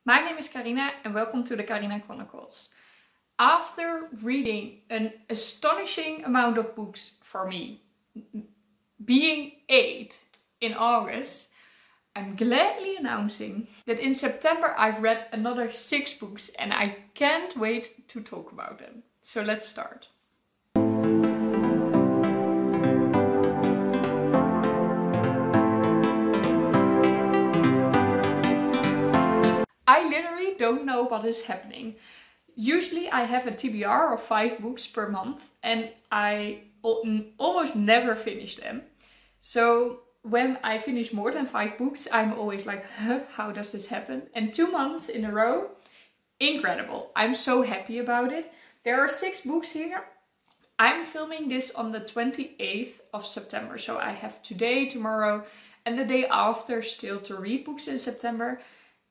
My name is Carina and welcome to the Carina Chronicles. After reading an astonishing amount of books for me, being 8 in August, I'm gladly announcing that in September I've read another 6 books and I can't wait to talk about them. So let's start. I literally don't know what is happening. Usually I have a TBR of 5 books per month and I almost never finish them. So when I finish more than 5 books, I'm always like, huh, how does this happen? And 2 months in a row, incredible. I'm so happy about it. There are 6 books here. I'm filming this on the 28th of September. So I have today, tomorrow and the day after still to read books in September.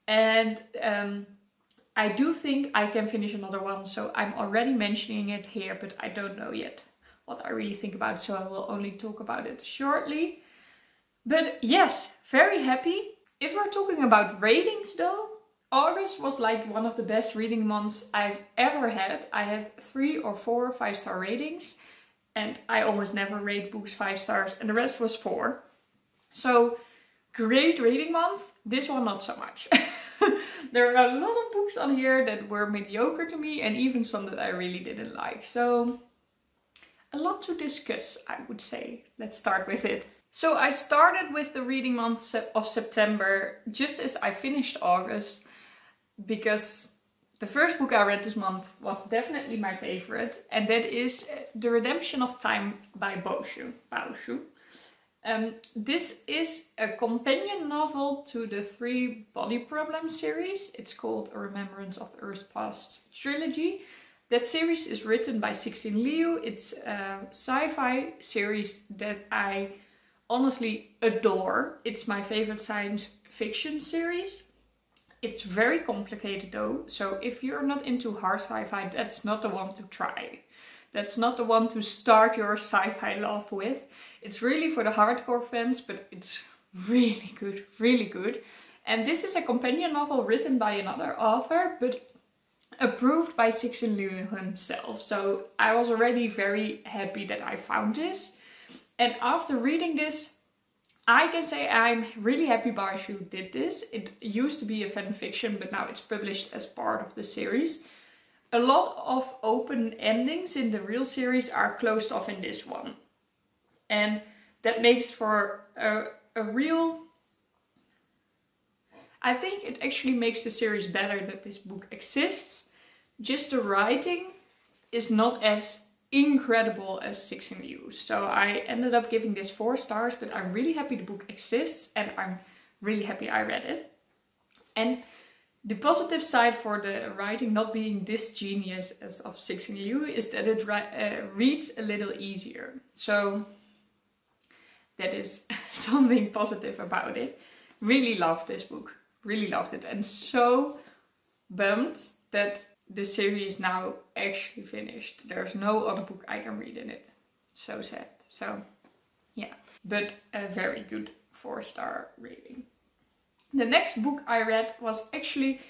And I do think I can finish another one, so I'm already mentioning it here, but I don't know yet what I really think about it, so I will only talk about it shortly. But yes, very happy. If we're talking about ratings though, August was like one of the best reading months I've ever had. I have 3 or 4 5-star ratings, and I almost never rate books 5 stars, and the rest was 4. So great reading month. This one not so much. There are a lot of books on here that were mediocre to me and even some that I really didn't like. So a lot to discuss, I would say. Let's start with it. So I started with the reading month of September just as I finished August, because the first book I read this month was definitely my favorite, and that is The Redemption of Time by Boshu. This is a companion novel to the 3 Body Problem series. It's called A Remembrance of Earth's Past trilogy. That series is written by Cixin Liu. It's a sci-fi series that I honestly adore. It's my favorite science fiction series. It's very complicated though, so if you're not into hard sci-fi, that's not the one to try. That's not the one to start your sci-fi love with. It's really for the hardcore fans, but it's really good, really good. And this is a companion novel written by another author, but approved by Cixin Liu himself. So I was already very happy that I found this. And after reading this, I can say I'm really happy Baoshu did this. It used to be a fan fiction, but now it's published as part of the series. A lot of open endings in the real series are closed off in this one. And that makes for a real... I think it actually makes the series better that this book exists. Just the writing is not as incredible as Cixin Liu. So I ended up giving this 4 stars, but I'm really happy the book exists and I'm really happy I read it. And the positive side for the writing not being this genius as of Cixin Liu is that it reads a little easier. So that is something positive about it. Really loved this book. Really loved it. And so bummed that the series is now actually finished. There's no other book I can read in it. So sad. So yeah. But a very good 4-star rating. The next book I read was actually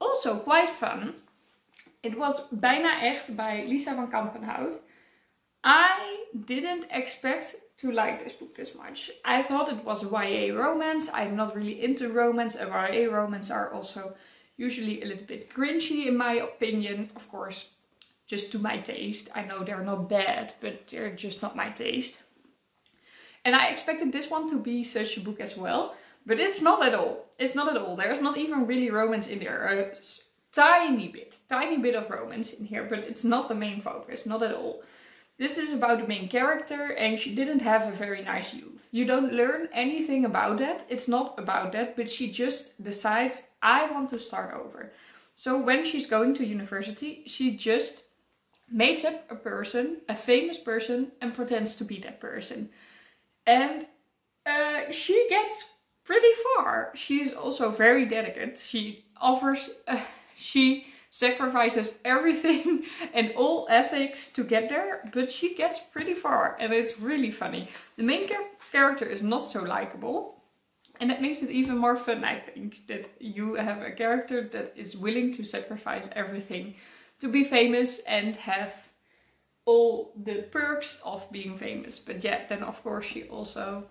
also quite fun. It was Bijna Echt by Lisa van Campenhout. I didn't expect to like this book this much. I thought it was a YA romance. I'm not really into romance, and YA romance are also usually a little bit cringy in my opinion. Of course, just to my taste. I know they're not bad, but they're just not my taste. And I expected this one to be such a book as well. But it's not at all. It's not at all. There's not even really romance in there. A tiny bit of romance in here, but it's not the main focus, not at all. This is about the main character and she didn't have a very nice youth. You don't learn anything about that. It's not about that, but she just decides, I want to start over. So when she's going to university, she just makes up a person, a famous person, and pretends to be that person. And she gets pretty far. She's also very delicate. She sacrifices everything and all ethics to get there, but she gets pretty far and it's really funny. The main character is not so likable. And that makes it even more fun, I think, that you have a character that is willing to sacrifice everything to be famous and have all the perks of being famous. But yeah, then of course she also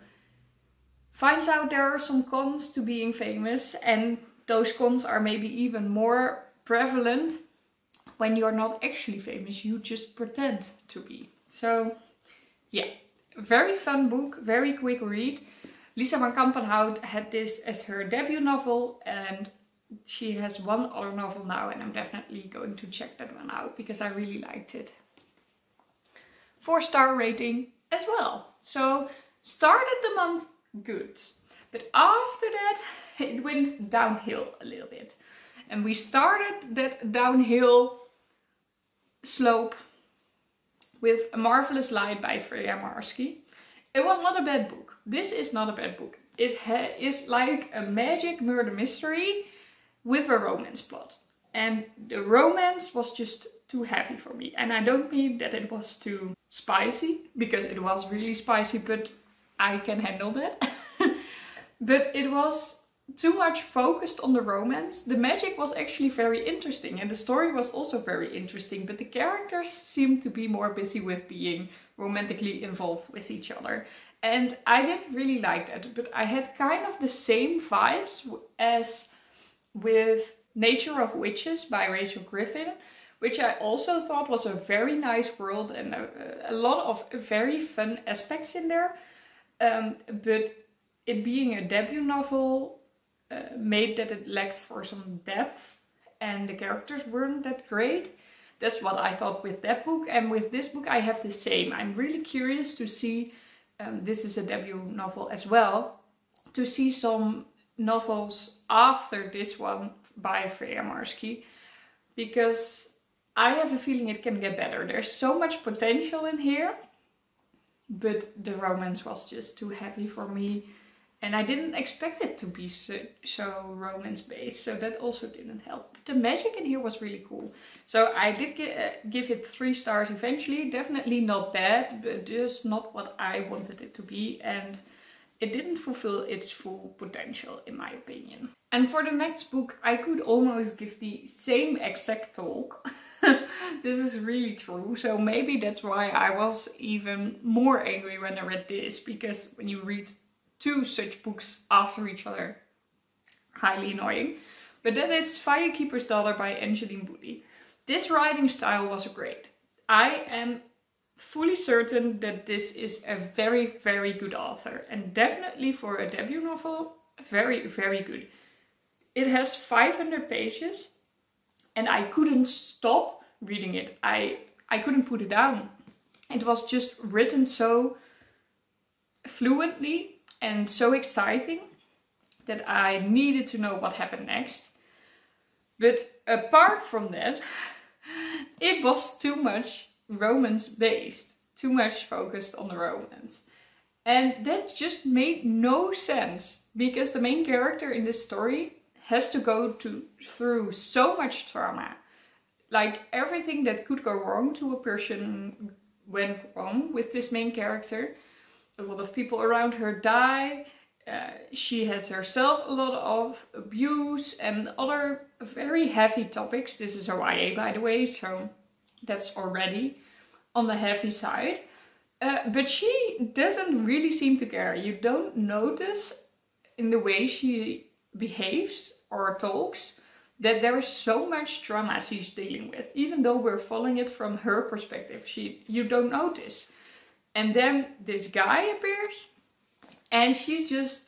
finds out there are some cons to being famous, and those cons are maybe even more prevalent when you're not actually famous, you just pretend to be. So yeah, very fun book, very quick read. Lisa van Campenhout had this as her debut novel, and she has one other novel now, and I'm definitely going to check that one out because I really liked it. 4-star rating as well. So started the month good, but after that it went downhill a little bit. And we started that downhill slope with A Marvellous Light by Freya Marski. It was not a bad book. This is not a bad book. It is like a magic murder mystery with a romance plot. And the romance was just too heavy for me. And I don't mean that it was too spicy, because it was really spicy, but I can handle that. But it was too much focused on the romance. The magic was actually very interesting and the story was also very interesting, but the characters seemed to be more busy with being romantically involved with each other. And I didn't really like that, but I had kind of the same vibes as with Nature of Witches by Rachel Griffin, which I also thought was a very nice world and a lot of very fun aspects in there. But it being a debut novel made that it lacked for some depth and the characters weren't that great. That's what I thought with that book, and with this book I have the same. I'm really curious to see, this is a debut novel as well, to see some novels after this one by Freya Marski, because I have a feeling it can get better. There's so much potential in here, but the romance was just too heavy for me. And I didn't expect it to be so romance-based, so that also didn't help. But the magic in here was really cool. So I did give it 3 stars eventually. Definitely not bad, but just not what I wanted it to be. And it didn't fulfill its full potential, in my opinion. And for the next book, I could almost give the same exact talk. This is really true. So maybe that's why I was even more angry when I read this. Because when you read 2 such books after each other, highly annoying. But that is Firekeeper's Daughter by Angeline Boulley. This writing style was great. I am fully certain that this is a very, very good author. And definitely for a debut novel, very, very good. It has 500 pages and I couldn't stop reading it. I couldn't put it down. It was just written so fluently and so exciting that I needed to know what happened next. But apart from that, it was too much romance based, too much focused on the romance. And that just made no sense, because the main character in this story has to go through so much trauma. Like everything that could go wrong to a person went wrong with this main character. A lot of people around her die. She has herself a lot of abuse and other very heavy topics. This is a YA, by the way, so that's already on the heavy side. But she doesn't really seem to care. You don't notice in the way she behaves or talks that there is so much trauma she's dealing with. Even though we're following it from her perspective, you don't notice. And then this guy appears and she just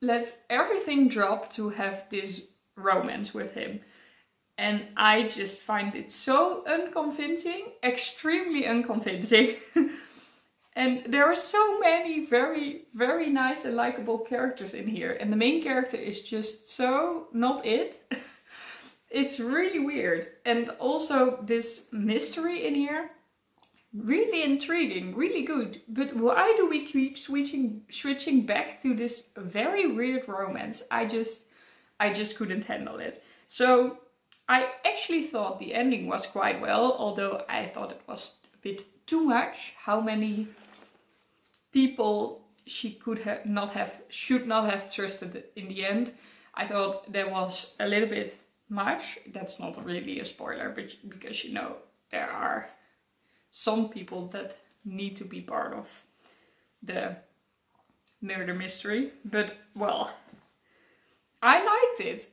lets everything drop to have this romance with him. And I just find it so unconvincing, extremely unconvincing. And there are so many very, very nice and likable characters in here. And the main character is just so not it. It's really weird. And also this mystery in here, really intriguing, really good. But why do we keep switching back to this very weird romance? I just couldn't handle it. So I actually thought the ending was quite well, although I thought it was a bit too much. How many people she should not have trusted in the end. I thought that was a little bit much. That's not really a spoiler, but because you know there are some people that need to be part of the murder mystery. But well, I liked it.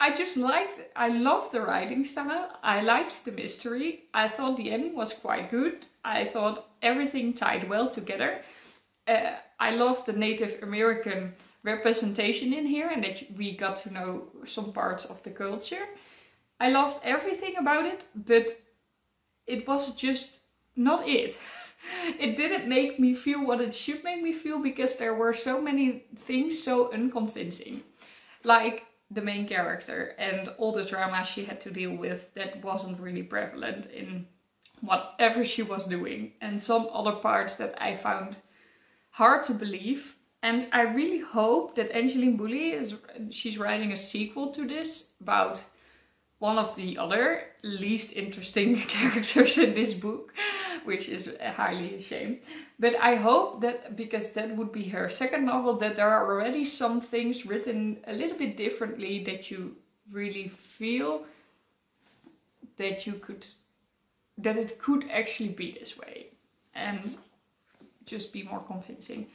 I loved the writing style. I liked the mystery. I thought the ending was quite good. I thought everything tied well together. I loved the Native American representation in here and that we got to know some parts of the culture. I loved everything about it, but it was just not it. It didn't make me feel what it should make me feel because there were so many things so unconvincing. Like the main character and all the drama she had to deal with that wasn't really prevalent in whatever she was doing. And some other parts that I found hard to believe. And I really hope that Angeline Boulley she's writing a sequel to this about one of the other least interesting characters in this book, which is highly a shame. But I hope that, because that would be her second novel, that there are already some things written a little bit differently that you really feel that it could actually be this way and just be more convincing.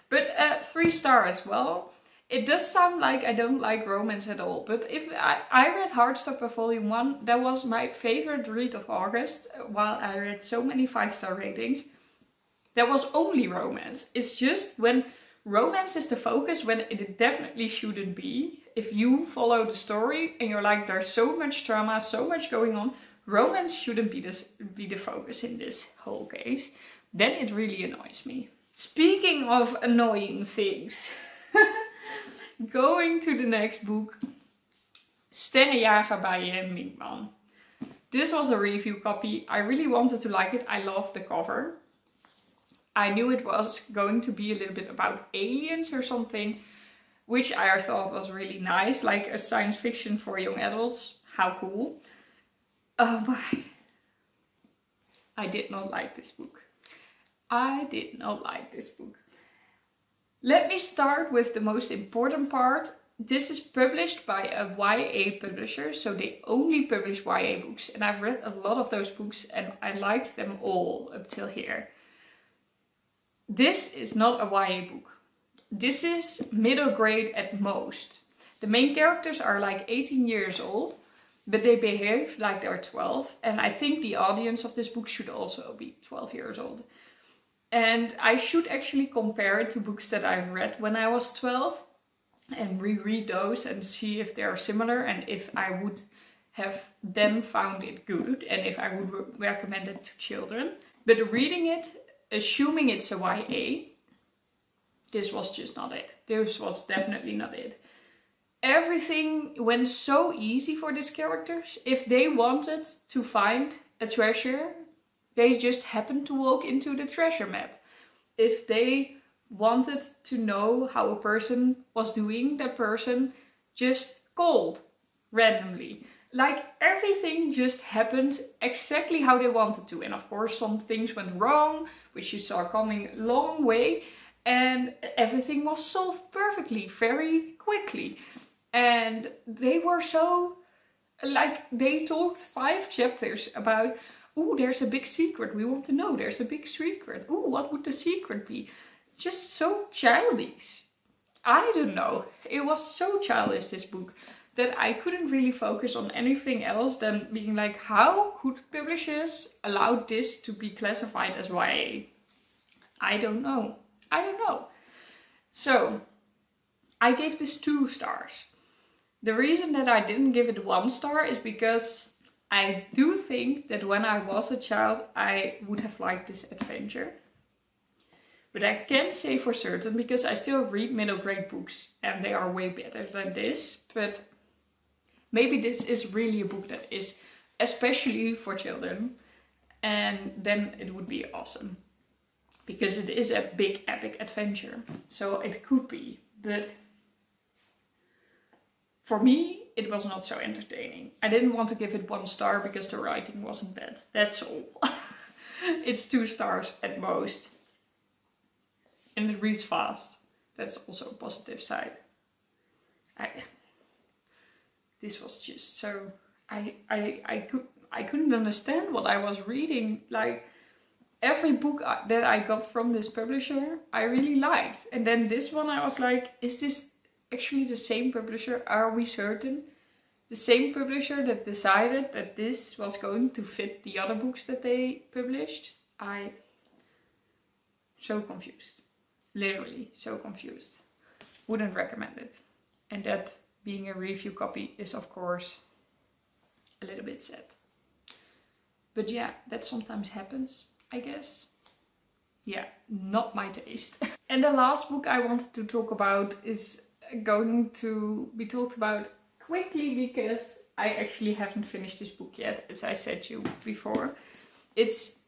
But 3 stars as well. It does sound like I don't like romance at all, but if I read Heartstopper Volume 1, that was my favorite read of August, while I read so many 5-star ratings. That was only romance. It's just when romance is the focus, when it definitely shouldn't be. If you follow the story and you're like, there's so much drama, so much going on, romance shouldn't be the focus in this whole case. Then it really annoys me. Speaking of annoying things, going to the next book, Sterrenjager by Minkman. This was a review copy. I really wanted to like it. I loved the cover. I knew it was going to be a little bit about aliens or something, which I thought was really nice, like a science fiction for young adults. How cool. Oh my. I did not like this book. I did not like this book. Let me start with the most important part. This is published by a YA publisher, so they only publish YA books. And I've read a lot of those books and I liked them all up till here. This is not a YA book. This is middle grade at most. The main characters are like 18 years old, but they behave like they're 12. And I think the audience of this book should also be 12 years old. And I should actually compare it to books that I've read when I was 12 and reread those and see if they are similar and if I would have then found it good and if I would recommend it to children. But reading it, assuming it's a YA, this was just not it. This was definitely not it. Everything went so easy for these characters. If they wanted to find a treasure, they just happened to walk into the treasure map. If they wanted to know how a person was doing, that person just called randomly. Like everything just happened exactly how they wanted to. And of course some things went wrong, which you saw coming a long way. And everything was solved perfectly, very quickly. And they were so, like, they talked 5 chapters about, ooh, there's a big secret. We want to know. There's a big secret. Ooh, what would the secret be? Just so childish. I don't know. It was so childish, this book, that I couldn't really focus on anything else than being like, how could publishers allow this to be classified as YA? I don't know. I don't know. So, I gave this 2 stars. The reason that I didn't give it 1 star is because I do think that when I was a child, I would have liked this adventure. But I can't say for certain because I still read middle grade books and they are way better than this. But maybe this is really a book that is especially for children. And then it would be awesome. Because it is a big epic adventure. So it could be. But for me, it was not so entertaining. I didn't want to give it 1 star because the writing wasn't bad. That's all. It's 2 stars at most. And it reads fast. That's also a positive side. This was just so... I couldn't understand what I was reading. Like, every book that I got from this publisher, I really liked. And then this one, I was like, is this actually the same publisher? Are we certain? The same publisher that decided that this was going to fit the other books that they published? So confused. Literally so confused. Wouldn't recommend it. And that being a review copy is of course a little bit sad. But yeah, that sometimes happens, I guess. Yeah, not my taste. And the last book I wanted to talk about is going to be talked about quickly because I actually haven't finished this book yet, as I said to you before. It's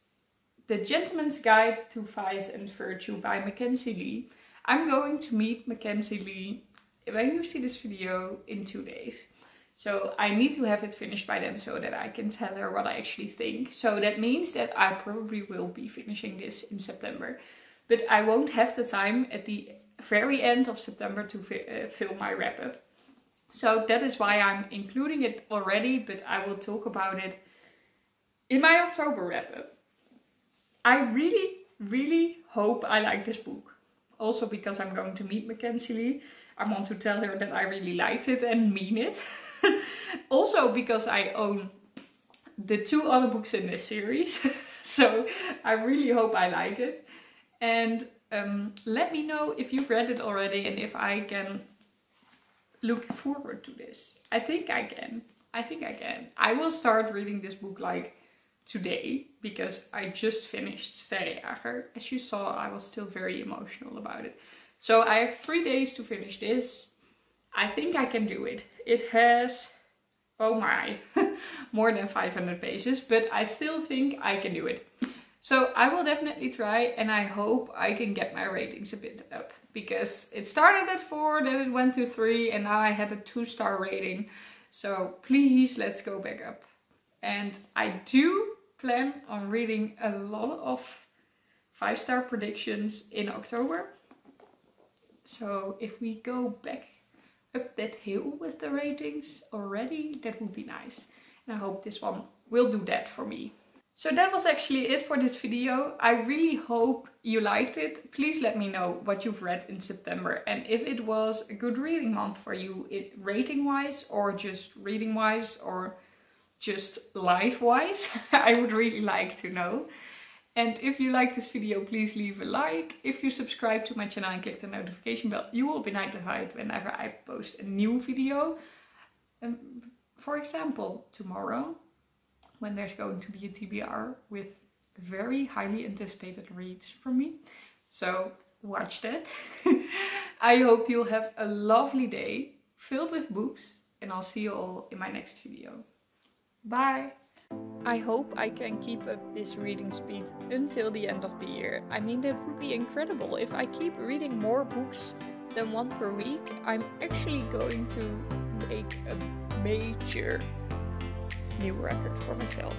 The Gentleman's Guide to Vice and Virtue by Mackenzie Lee. I'm going to meet Mackenzie Lee when you see this video in 2 days. So I need to have it finished by then so that I can tell her what I actually think. So that means that I probably will be finishing this in September. But I won't have the time at the very end of September to film my wrap-up. So that is why I'm including it already, but I will talk about it in my October wrap-up. I really hope I like this book. Also because I'm going to meet Mackenzie Lee. I want to tell her that I really liked it and mean it. Also because I own the 2 other books in this series. So I really hope I like it. And let me know if you've read it already and if I can look forward to this. I think I can. I will start reading this book like today because I just finished Sterrenjager. As you saw, I was still very emotional about it. So I have 3 days to finish this. I think I can do it. It has, oh my, more than 500 pages, but I still think I can do it. So I will definitely try, and I hope I can get my ratings a bit up. Because it started at 4, then it went to 3, and now I had a 2-star rating. So please, let's go back up. And I do plan on reading a lot of 5-star predictions in October. So if we go back up that hill with the ratings already, that would be nice. And I hope this one will do that for me. So that was actually it for this video. I really hope you liked it. Please let me know what you've read in September and if it was a good reading month for you, rating wise or just reading wise or just life wise. I would really like to know. And if you like this video, please leave a like. If you subscribe to my channel and click the notification bell, you will be notified whenever I post a new video. For example, tomorrow, when there's going to be a TBR with very highly anticipated reads from me. So watch that. I hope you'll have a lovely day filled with books, and I'll see you all in my next video. Bye! I hope I can keep up this reading speed until the end of the year. I mean, that would be incredible. If I keep reading more books than 1 per week, I'm actually going to make a major new record for myself.